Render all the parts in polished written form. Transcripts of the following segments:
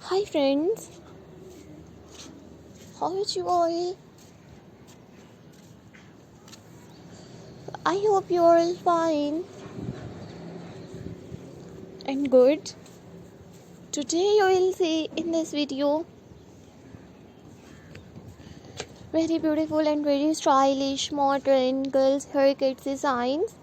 Hi friends, how are you all? I hope you are all fine and good. Today you will see in this video very beautiful and very stylish modern girls haircut designs.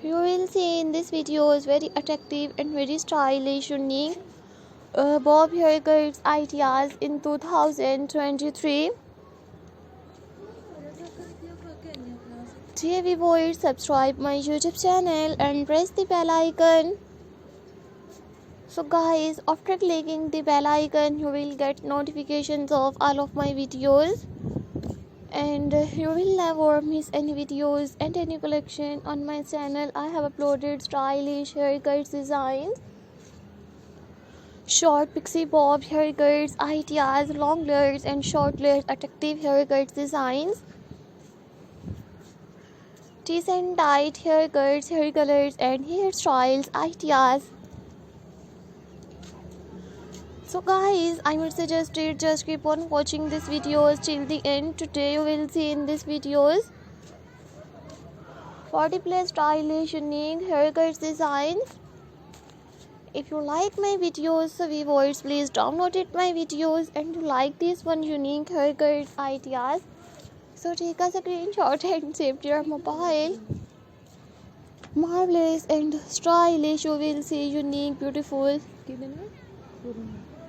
You will see in this video is very attractive and very stylish, unique bob haircuts ideas in 2023. Dear viewers, subscribe my YouTube channel and press the bell icon. So guys, after clicking the bell icon, you will get notifications of all of my videos. And you will never miss any videos and any collection on my channel. I have uploaded stylish haircuts designs, short pixie bob haircuts ideas, long layers and short layers attractive haircuts designs, decent tight haircuts, hair colors and hairstyles ideas. So guys, I would suggest it just keep on watching these videos till the end. Today you will see in these videos 40 plus stylish unique haircuts designs. If you like my videos, so viewers, please download it my videos and you like this one unique haircut ideas. So take a screenshot and save to your mobile. Marvelous and stylish, you will see unique, beautiful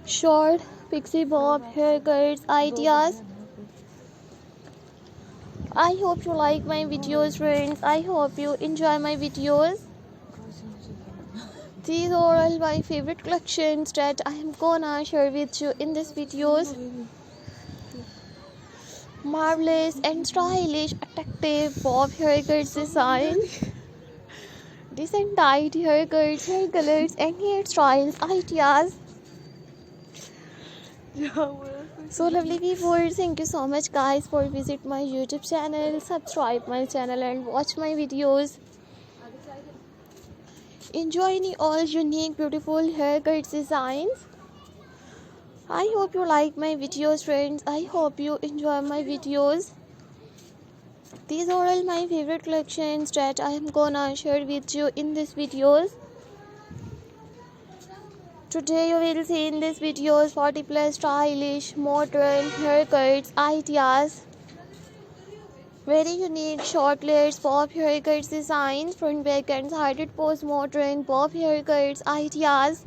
short pixie bob haircuts ideas. I hope you like my videos friends. I hope you enjoy my videos. These are all my favorite collections that I am gonna share with you in this videos. Marvelous and stylish attractive bob haircuts design, decent tight haircuts, hair colors and hairstyles ideas. So lovely viewers, thank you so much guys for visit my YouTube channel, subscribe my channel and watch my videos. Enjoy all unique beautiful haircut designs. I hope you like my videos friends. I hope you enjoy my videos. These are all my favorite collections that I am gonna share with you in these videos. Today you will see in this videos 40 plus stylish modern haircuts ideas, very unique short layers bob haircuts designs, front back and sided pose modern bob haircuts ideas.